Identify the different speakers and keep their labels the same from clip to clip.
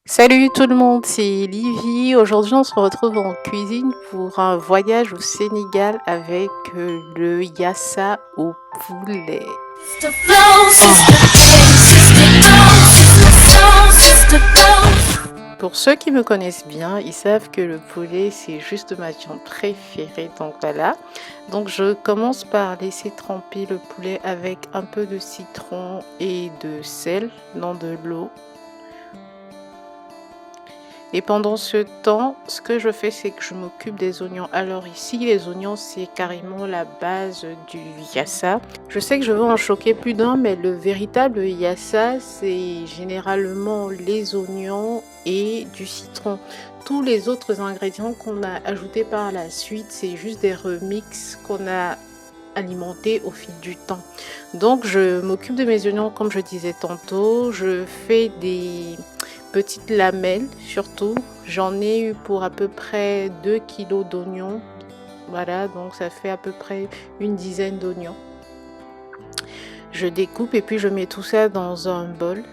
Speaker 1: Salut tout le monde, c'est Livy. Aujourd'hui, on se retrouve en cuisine pour un voyage au Sénégal avec le yassa au poulet. Pour ceux qui me connaissent bien, ils savent que le poulet, c'est juste ma viande préférée. Donc voilà. Donc je commence par laisser tremper le poulet avec un peu de citron et de sel dans de l'eau. Et pendant ce temps, ce que je fais, c'est que je m'occupe des oignons. Alors ici, les oignons, c'est carrément la base du yassa. Je sais que je vais en choquer plus d'un, mais le véritable yassa, c'est généralement les oignons et du citron. Tous les autres ingrédients qu'on a ajoutés par la suite, c'est juste des remixes qu'on a alimentés au fil du temps. Donc je m'occupe de mes oignons comme je disais tantôt. Je fais des petites lamelles surtout. J'en ai eu pour à peu près 2 kilos d'oignons. Voilà, donc ça fait à peu près une dizaine d'oignons. Je découpe et puis je mets tout ça dans un bol.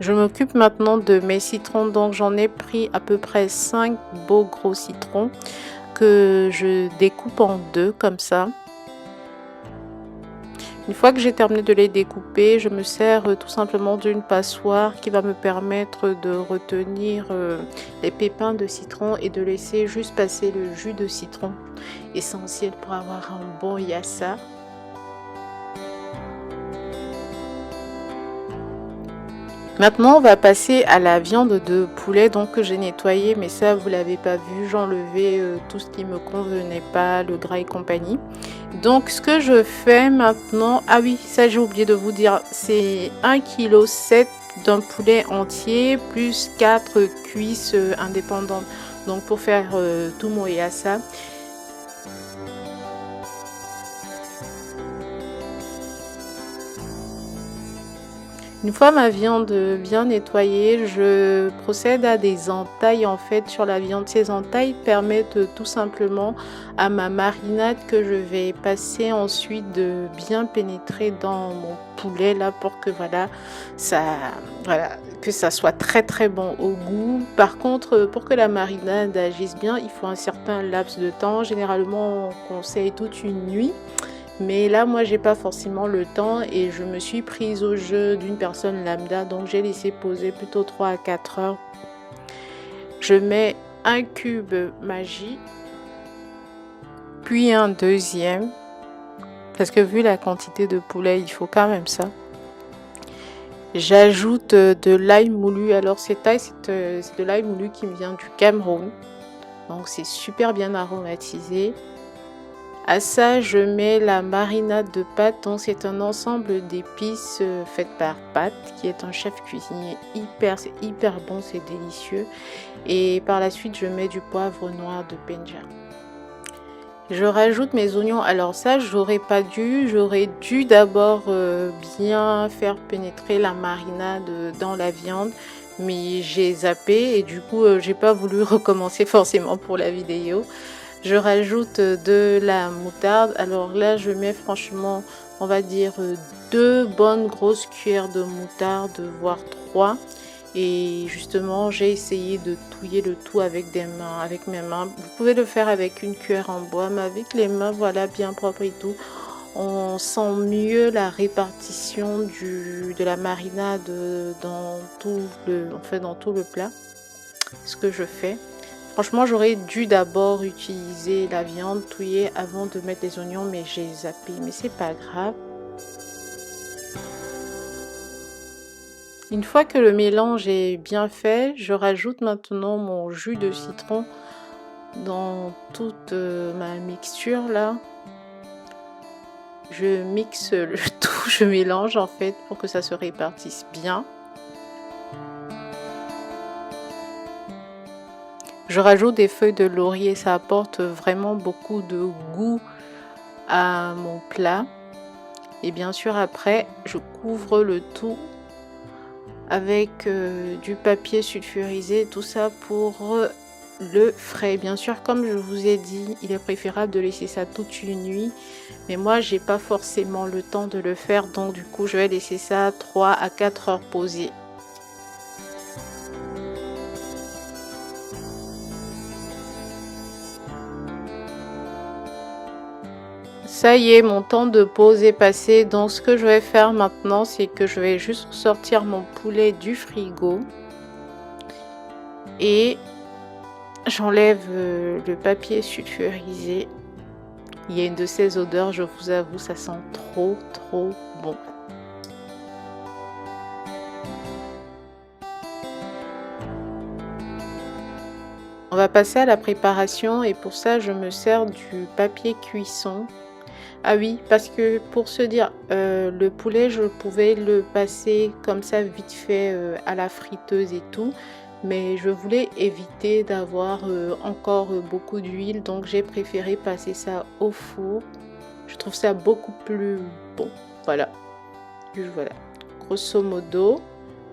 Speaker 1: Je m'occupe maintenant de mes citrons, donc j'en ai pris à peu près 5 beaux gros citrons que je découpe en deux comme ça. Une fois que j'ai terminé de les découper, je me sers tout simplement d'une passoire qui va me permettre de retenir les pépins de citron et de laisser juste passer le jus de citron, essentiel pour avoir un bon yassa. Maintenant, on va passer à la viande de poulet donc que j'ai nettoyée, mais ça vous l'avez pas vu, j'enlevais tout ce qui me convenait pas, le gras et compagnie. Donc ce que je fais maintenant, ah oui, ça j'ai oublié de vous dire, c'est 1,7 kg d'un poulet entier plus 4 cuisses indépendantes. Donc pour faire tout mon yassa. Une fois ma viande bien nettoyée, je procède à des entailles en fait sur la viande. Ces entailles permettent tout simplement à ma marinade que je vais passer ensuite de bien pénétrer dans mon poulet là pour que que ça soit très très bon au goût. Par contre, pour que la marinade agisse bien, il faut un certain laps de temps. Généralement, on conseille toute une nuit. Mais là, moi, j'ai pas forcément le temps et je me suis prise au jeu d'une personne lambda. Donc, j'ai laissé poser plutôt 3 à 4 heures. Je mets un cube Maggi, puis un deuxième. Parce que vu la quantité de poulet, il faut quand même ça. J'ajoute de l'ail moulu. Alors, c'est de l'ail moulu qui me vient du Cameroun. Donc, c'est super bien aromatisé. À ça, je mets la marinade de pâtes. Donc, c'est un ensemble d'épices faites par Pat, qui est un chef cuisinier c'est hyper bon, c'est délicieux. Et par la suite, je mets du poivre noir de Benja. Je rajoute mes oignons. Alors ça, j'aurais dû d'abord bien faire pénétrer la marinade dans la viande. Mais j'ai zappé et du coup, j'ai pas voulu recommencer forcément pour la vidéo. Je rajoute de la moutarde. Alors là, je mets franchement, on va dire 2 bonnes grosses cuillères de moutarde, voire 3. Et justement, j'ai essayé de touiller le tout avec mes mains. Vous pouvez le faire avec une cuillère en bois, mais avec les mains, voilà, bien propre et tout. On sent mieux la répartition de la marinade dans dans tout le plat. Ce que je fais. Franchement, j'aurais dû d'abord utiliser la viande touillée avant de mettre les oignons, mais j'ai zappé. Mais c'est pas grave. Une fois que le mélange est bien fait, je rajoute maintenant mon jus de citron dans toute ma mixture là. Je mixe le tout, je mélange en fait pour que ça se répartisse bien. Je rajoute des feuilles de laurier, ça apporte vraiment beaucoup de goût à mon plat. Et bien sûr après, je couvre le tout avec du papier sulfurisé, tout ça pour le frais. Bien sûr, comme je vous ai dit, il est préférable de laisser ça toute une nuit. Mais moi, j'ai pas forcément le temps de le faire. Donc, du coup, je vais laisser ça 3 à 4 heures posé. Ça y est, mon temps de pause est passé. Donc, ce que je vais faire maintenant, c'est que je vais juste sortir mon poulet du frigo. Et j'enlève le papier sulfurisé. Il y a une de ces odeurs, je vous avoue, ça sent trop bon. On va passer à la préparation et pour ça, je me sers du papier cuisson. Ah oui, parce que pour se dire, le poulet, je pouvais le passer comme ça vite fait à la friteuse et tout. Mais je voulais éviter d'avoir encore beaucoup d'huile, donc j'ai préféré passer ça au four. Je trouve ça beaucoup plus bon. Voilà, voilà. Grosso modo,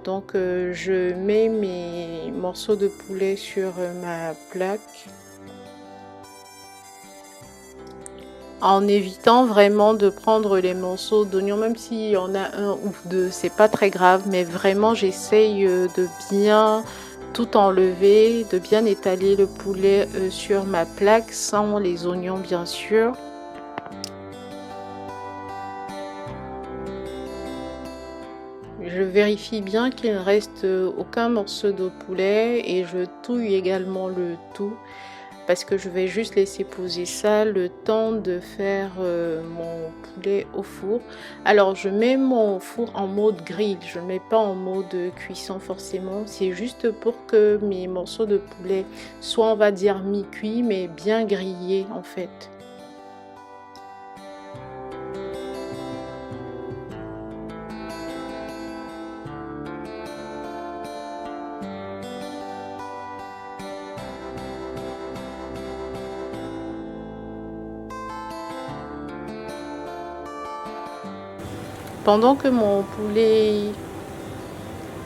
Speaker 1: donc je mets mes morceaux de poulet sur ma plaque. En évitant vraiment de prendre les morceaux d'oignon, même s'il y en a un ou deux, c'est pas très grave, mais vraiment j'essaye de bien tout enlever, de bien étaler le poulet sur ma plaque sans les oignons bien sûr. Je vérifie bien qu'il ne reste aucun morceau de poulet et je touille également le tout parce que je vais juste laisser poser ça le temps de faire mon poulet au four. Alors je mets mon four en mode grill, je ne mets pas en mode cuisson forcément, c'est juste pour que mes morceaux de poulet soient on va dire mi-cuits mais bien grillés en fait. Pendant que mon poulet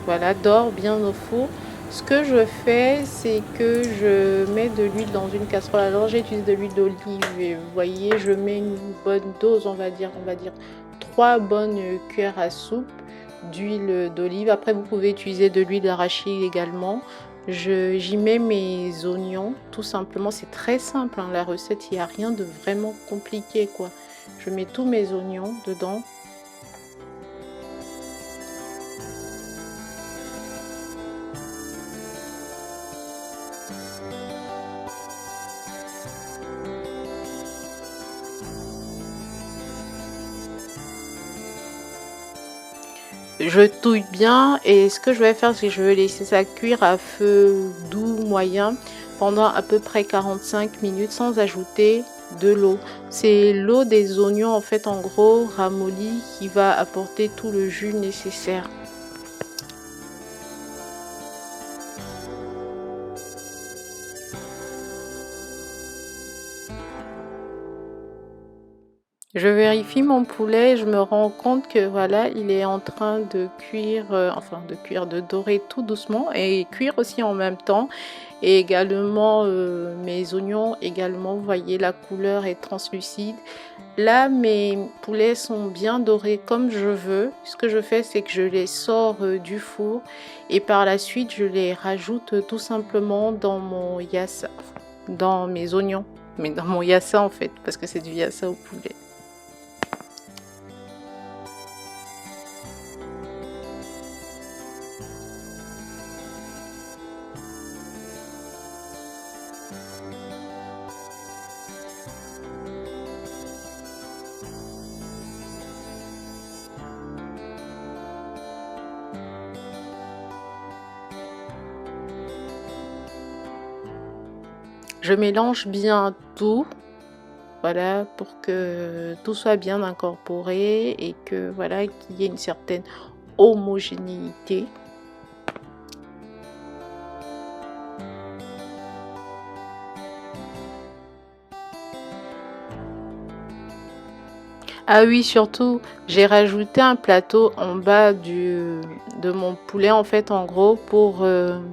Speaker 1: voilà, dort bien au four, ce que je fais, c'est que je mets de l'huile dans une casserole. Alors j'utilise de l'huile d'olive et vous voyez, je mets une bonne dose, on va dire 3 bonnes cuillères à soupe d'huile d'olive. Après, vous pouvez utiliser de l'huile d'arachide également. J'y mets mes oignons, tout simplement. C'est très simple, hein, la recette, il n'y a rien de vraiment compliqué, quoi. Je mets tous mes oignons dedans. Je touille bien et ce que je vais faire, c'est que je vais laisser ça cuire à feu doux moyen pendant à peu près 45 minutes sans ajouter de l'eau. C'est l'eau des oignons en fait en gros ramolli qui va apporter tout le jus nécessaire. Je vérifie mon poulet, je me rends compte que voilà, il est en train de cuire, de dorer tout doucement et cuire aussi en même temps. Et également mes oignons, également, vous voyez la couleur est translucide. Là, mes poulets sont bien dorés comme je veux. Ce que je fais, c'est que je les sors du four et par la suite, je les rajoute tout simplement dans mon yassa, dans mes oignons, mais dans mon yassa en fait, parce que c'est du yassa au poulet. Je mélange bien tout, voilà, pour que tout soit bien incorporé et que voilà, qu'il y ait une certaine homogénéité. Ah oui, surtout, j'ai rajouté un plateau en bas de mon poulet, en fait, en gros, pour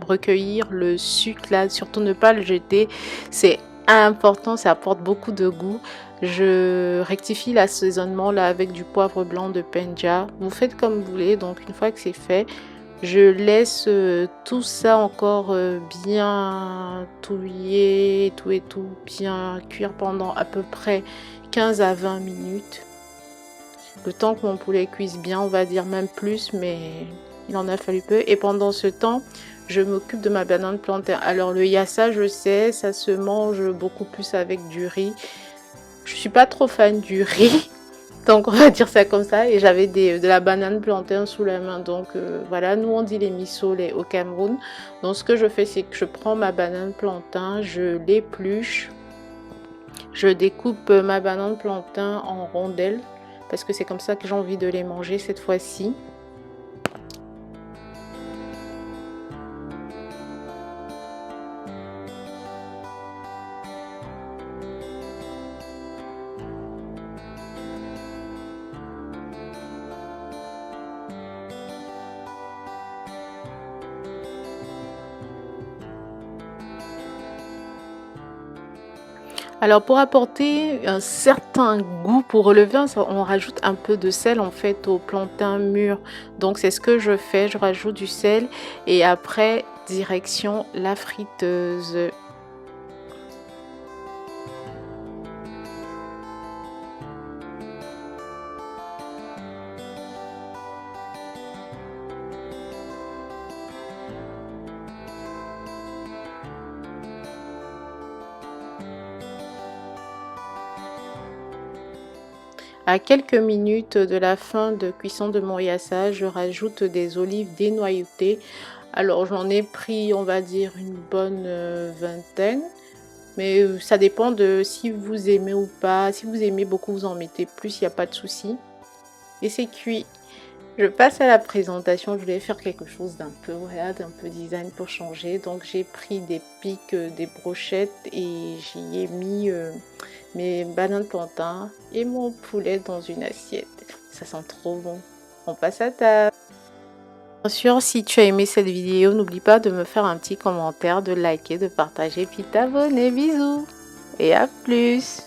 Speaker 1: recueillir le sucre là. Surtout ne pas le jeter, c'est important, ça apporte beaucoup de goût. Je rectifie l'assaisonnement là avec du poivre blanc de Penja. Vous faites comme vous voulez, donc une fois que c'est fait, je laisse tout ça encore bien touiller, tout et tout, bien cuire pendant à peu près 15 à 20 minutes. Le temps que mon poulet cuise bien, on va dire même plus, mais il en a fallu peu. Et pendant ce temps, je m'occupe de ma banane plantain. Alors le yassa, je sais, ça se mange beaucoup plus avec du riz. Je suis pas trop fan du riz, donc on va dire ça comme ça. Et j'avais de la banane plantain sous la main, donc voilà, nous on dit les missolés au Cameroun. Donc ce que je fais, c'est que je prends ma banane plantain, je l'épluche, je découpe ma banane plantain en rondelles, parce que c'est comme ça que j'ai envie de les manger cette fois-ci. Alors pour apporter un certain goût, pour relever, on rajoute un peu de sel en fait au plantain mûr. Donc c'est ce que je fais, je rajoute du sel et après direction la friteuse. À quelques minutes de la fin de cuisson de mon yassa, je rajoute des olives dénoyautées. Alors j'en ai pris, on va dire, une bonne vingtaine. Mais ça dépend de si vous aimez ou pas. Si vous aimez beaucoup, vous en mettez plus, il n'y a pas de souci. Et c'est cuit. Je passe à la présentation. Je voulais faire quelque chose d'un peu, voilà, d'un peu design pour changer. Donc j'ai pris des pics, des brochettes et j'y ai mis mes bananes plantain et mon poulet dans une assiette. Ça sent trop bon. On passe à table. Bien sûr, si tu as aimé cette vidéo, n'oublie pas de me faire un petit commentaire, de liker, de partager, puis t'abonner. Bisous et à plus.